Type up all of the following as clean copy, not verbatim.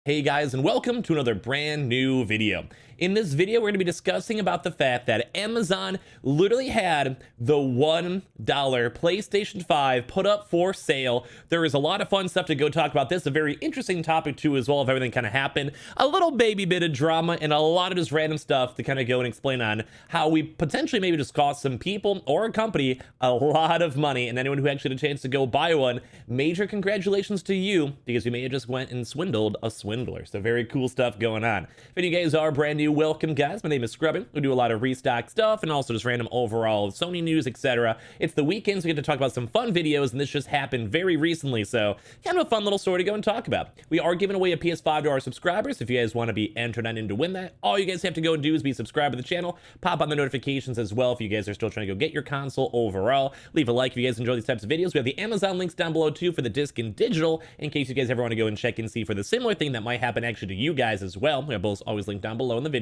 Hey guys, and welcome to another brand new video. In this video, we're going to be discussing about the fact that Amazon literally had the $1 PlayStation 5 put up for sale. There is a lot of fun stuff to go talk about this, a very interesting topic too as well, if everything kind of happened, a little baby bit of drama, and a lot of just random stuff to kind of go and explain on how we potentially maybe just cost some people or a company a lot of money, and anyone who actually had a chance to go buy one, major congratulations to you, because you may have just went and swindled a swindler. So very cool stuff going on. If any of you guys are brand new, welcome guys. My name is Scrubbin. We do a lot of restock stuff and also just random overall Sony news, etc. It's the weekend, so we get to talk about some fun videos, and this just happened very recently, so kind of a fun little story to go and talk about. We are giving away a PS5 to our subscribers. If you guys want to be entered on in to win that, all you guys have to go and do is be subscribed to the channel, pop on the notifications as well if you guys are still trying to go get your console overall. Leave a like if you guys enjoy these types of videos. We have the Amazon links down below too for the disc and digital, in case you guys ever want to go and check and see for the similar thing that might happen actually to you guys as well. We have both always linked down below in the videos.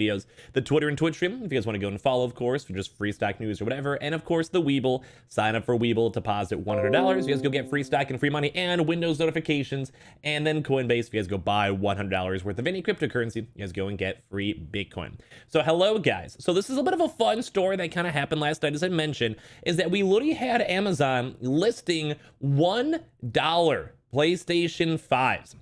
The Twitter and Twitch stream, if you guys want to go and follow, of course, for just free stock news or whatever. And of course, the Weeble. Sign up for Weeble, deposit $100. You guys go get free stock and free money and Windows notifications. And then Coinbase, if you guys go buy $100 worth of any cryptocurrency, you guys go and get free Bitcoin. So hello guys. So this is a bit of a fun story that kind of happened last night, as I mentioned, is that we literally had Amazon listing $1 PlayStation 5s.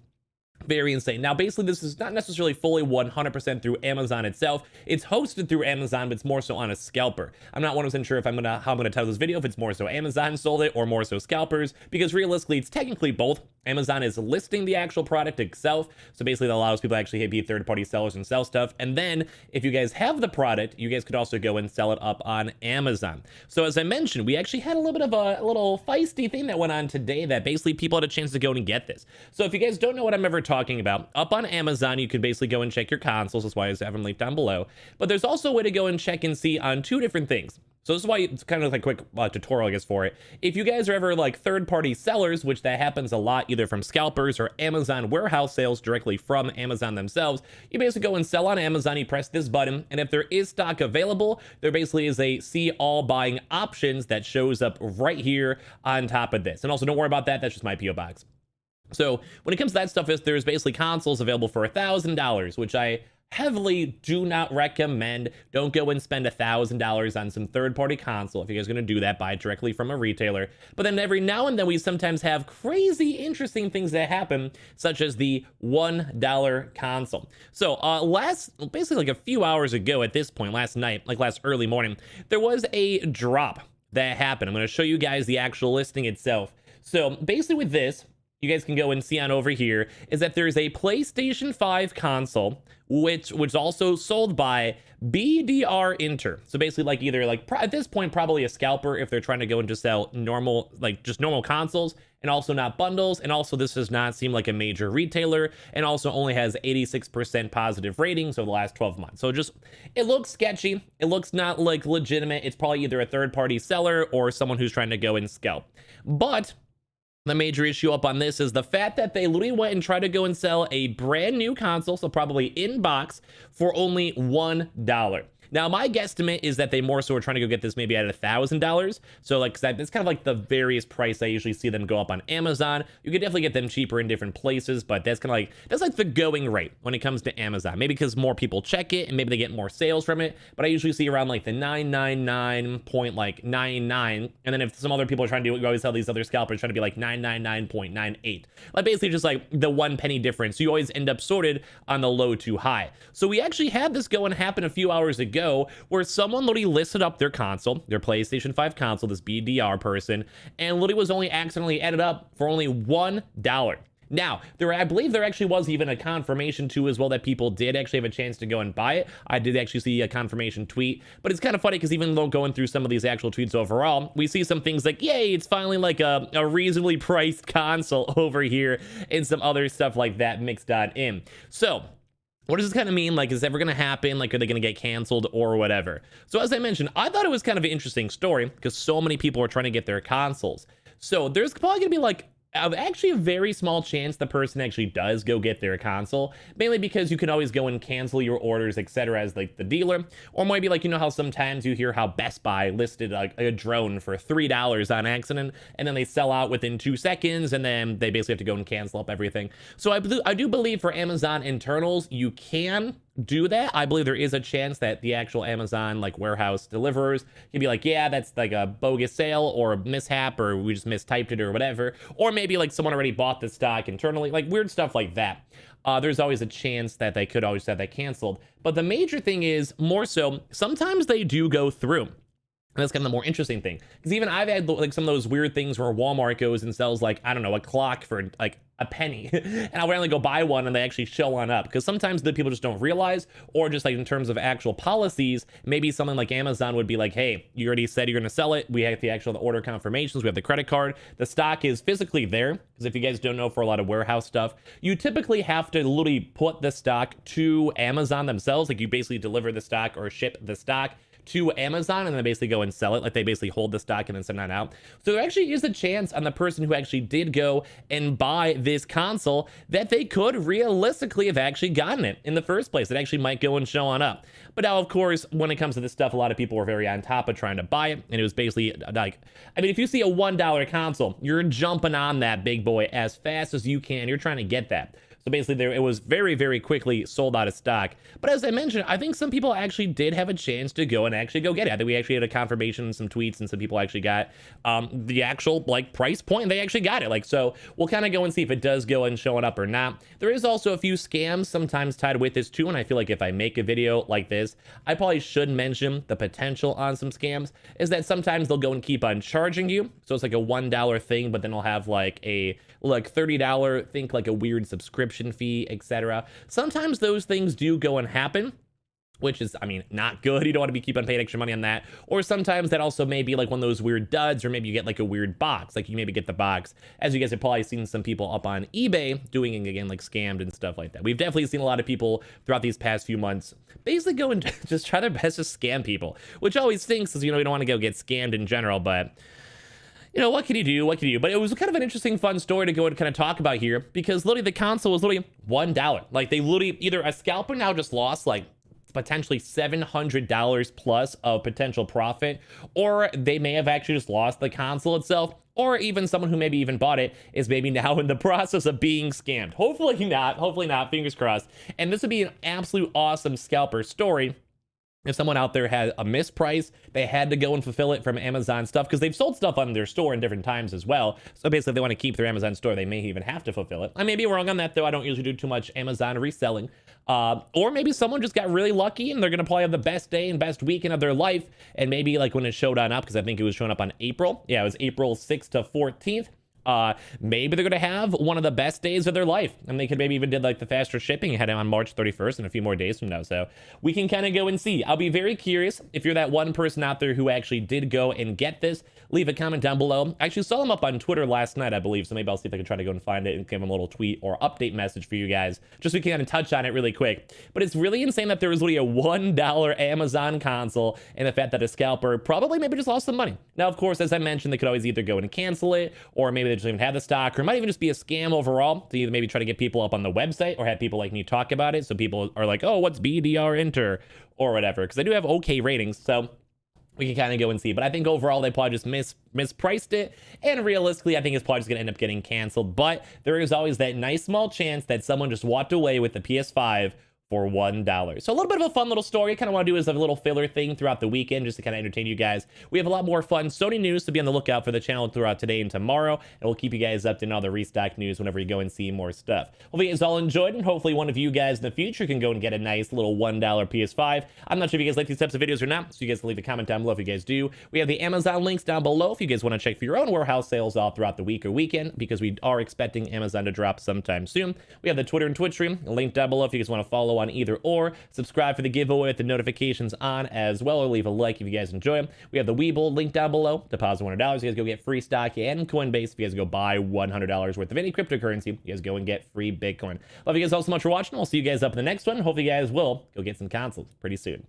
Very insane. Now, basically, this is not necessarily fully 100% through Amazon itself. It's hosted through Amazon, but it's more so on a scalper. I'm not 100% sure if how I'm gonna title this video, if it's more so Amazon sold it or more so scalpers, because realistically, it's technically both. Amazon is listing the actual product itself, so basically that allows people to actually be third-party sellers and sell stuff. And then, if you guys have the product, you guys could also go and sell it up on Amazon. So as I mentioned, we actually had a little bit of a little feisty thing that went on today that basically people had a chance to go and get this. So if you guys don't know what I'm ever talking about, up on Amazon, you can basically go and check your consoles. That's why I have them linked down below. But there's also a way to go and check and see on two different things. So this is why it's kind of like a quick tutorial, I guess, for it. If you guys are ever like third-party sellers, which that happens a lot, either from scalpers or Amazon warehouse sales directly from Amazon themselves, you basically go and sell on Amazon, you press this button, and if there is stock available, there basically is a see all buying options that shows up right here on top of this. And also don't worry about that, that's just my PO box. So when it comes to that stuff, there's basically consoles available for $1,000, which I heavily do not recommend. Don't go and spend $1,000 on some third-party console. If you guys are going to do that, buy it directly from a retailer. But then every now and then we sometimes have crazy interesting things that happen, such as the $1 console. So basically like a few hours ago at this point, last night, like last early morning, there was a drop that happened. I'm going to show you guys the actual listing itself. So basically with this, you guys can go and see on over here, is that there's a PlayStation 5 console, which was also sold by BDR Inter. So basically like either like at this point, probably a scalper if they're trying to go and just sell normal, like just normal consoles and also not bundles. And also this does not seem like a major retailer and also only has 86% positive ratings over the last 12 months. So just, it looks sketchy. It looks not like legitimate. It's probably either a third-party seller or someone who's trying to go and scalp. But the major issue up on this is the fact that they literally went and tried to go and sell a brand new console, so probably in box, for only $1. Now, my guesstimate is that they more so are trying to go get this maybe at $1,000. So like that's kind of like the various price I usually see them go up on Amazon. You could definitely get them cheaper in different places, but that's kind of like, that's like the going rate when it comes to Amazon. Maybe because more people check it and maybe they get more sales from it. But I usually see around like the 999.99. And then if some other people are trying to do it, you always have these other scalpers trying to be like 999.98. Like basically just like the 1 penny difference. So you always end up sorted on the low to high. So we actually had this go and happen a few hours ago, where someone literally listed up their console, their PlayStation 5 console, this BDR person, and literally was only accidentally added up for only $1. Now, I believe there actually was even a confirmation too as well that people did actually have a chance to go and buy it. I did actually see a confirmation tweet, but it's kind of funny because even though going through some of these actual tweets overall, we see some things like, yay, it's finally like a reasonably priced console over here and some other stuff like that mixed on in. So what does this kind of mean? Like, is it ever going to happen? Like, are they going to get canceled or whatever? So as I mentioned, I thought it was kind of an interesting story because so many people are trying to get their consoles. So there's probably going to be like Actually a very small chance the person actually does go get their console, mainly because you can always go and cancel your orders, etc., as like the dealer. Or maybe like, you know how sometimes you hear how Best Buy listed like a drone for $3 on accident, and then they sell out within 2 seconds, and then they basically have to go and cancel up everything. So I do believe for Amazon internals you can do that. I believe there is a chance that the actual Amazon like warehouse deliverers can be like, yeah, that's like a bogus sale or a mishap, or we just mistyped it or whatever. Or maybe like someone already bought the stock internally, like weird stuff like that. There's always a chance that they could always have that canceled. But the major thing is more so, sometimes they do go through. And that's kind of the more interesting thing. Because even I've had like some of those weird things where Walmart goes and sells like, I don't know, a clock for like a penny. And I'll randomly go buy one and they actually show on up. Because sometimes the people just don't realize, or just like in terms of actual policies, maybe something like Amazon would be like, hey, you already said you're going to sell it. We have the actual order confirmations. We have the credit card. The stock is physically there. Because if you guys don't know, for a lot of warehouse stuff, you typically have to literally put the stock to Amazon themselves. Like you basically deliver the stock or ship the stock to Amazon and then basically go and sell it. Like they basically hold the stock and then send that out. So there actually is a chance on the person who actually did go and buy this console that they could realistically have actually gotten it in the first place. It actually might go and show on up. But now, of course, when it comes to this stuff, a lot of people were very on top of trying to buy it. And it was basically like, I mean, if you see a $1 console, you're jumping on that big boy as fast as you can. You're trying to get that. So basically it was very, very quickly sold out of stock. But as I mentioned, I think some people actually did have a chance to go and actually go get it. I think we actually had a confirmation, some tweets, and some people actually got the actual like price point. They actually got it. Like, so we'll kind of go and see if it does go and showing up or not. There is also a few scams sometimes tied with this too. And I feel like if I make a video like this, I probably should mention the potential on some scams is that sometimes they'll go and keep on charging you. So it's like a $1 thing, but then they'll have like a $30, think like a weird subscription fee, etc. Sometimes those things do go and happen, which is, I mean, not good. You don't want to be keep on paying extra money on that. Or sometimes that also may be like one of those weird duds, or maybe you get like a weird box. Like you maybe get the box, as you guys have probably seen some people up on eBay doing it again, like scammed and stuff like that. We've definitely seen a lot of people throughout these past few months basically go and just try their best to scam people, which always stinks, because, you know, you don't want to go get scammed in general, but you know, what can you do? What can you do? But it was kind of an interesting, fun story to go and kind of talk about here, because literally the console was literally $1. Like they literally, either a scalper now just lost like potentially $700 plus of potential profit, or they may have actually just lost the console itself, or even someone who maybe even bought it is maybe now in the process of being scammed. Hopefully not, fingers crossed. And this would be an absolute awesome scalper story. If someone out there had a misprice, they had to go and fulfill it from Amazon stuff, because they've sold stuff on their store in different times as well. So basically, if they want to keep their Amazon store, they may even have to fulfill it. I may be wrong on that, though. I don't usually do too much Amazon reselling. Or maybe someone just got really lucky and they're going to probably have the best day and best weekend of their life. And maybe like when it showed on up, because I think it was showing up on April. Yeah, it was April 6th to 14th. Maybe they're gonna have one of the best days of their life, and they could maybe even did like the faster shipping, had it on March 31st and a few more days from now. So we can kind of go and see. I'll be very curious if you're that one person out there who actually did go and get this. Leave a comment down below. I actually saw them up on Twitter last night, I believe, so maybe I'll see if I can try to go and find it and give them a little tweet or update message for you guys, just so we can kind of touch on it really quick. But it's really insane that there was literally a $1 Amazon console, and the fact that a scalper probably maybe just lost some money. Now, of course, as I mentioned, they could always either go and cancel it, or maybe they just even have the stock, or it might even just be a scam overall to either maybe try to get people up on the website, or have people like me talk about it, so people are like, oh, what's BDR enter or whatever, because they do have okay ratings, so we can kind of go and see. But I think overall they probably just mispriced it, and realistically I think it's probably just gonna end up getting canceled. But there is always that nice small chance that someone just walked away with the PS5 for $1. So a little bit of a fun little story. I kind of want to do as a little filler thing throughout the weekend, just to kind of entertain you guys. We have a lot more fun Sony news, to be on the lookout for the channel throughout today and tomorrow, and we'll keep you guys up to all the restock news whenever you go and see more stuff. Hopefully you guys all enjoyed, and hopefully one of you guys in the future can go and get a nice little $1 PS5. I'm not sure if you guys like these types of videos or not, so you guys can leave a comment down below if you guys do. We have the Amazon links down below if you guys want to check for your own warehouse sales all throughout the week or weekend, because we are expecting Amazon to drop sometime soon. We have the Twitter and Twitch stream linked down below if you guys want to follow on either or. Subscribe for the giveaway with the notifications on as well, or leave a like if you guys enjoy them. We have the Webull link down below. Deposit $100. You guys go get free stock and Coinbase. If you guys go buy $100 worth of any cryptocurrency, you guys go and get free Bitcoin. Love you guys all so much for watching. I'll see you guys up in the next one. Hopefully you guys will go get some consoles pretty soon.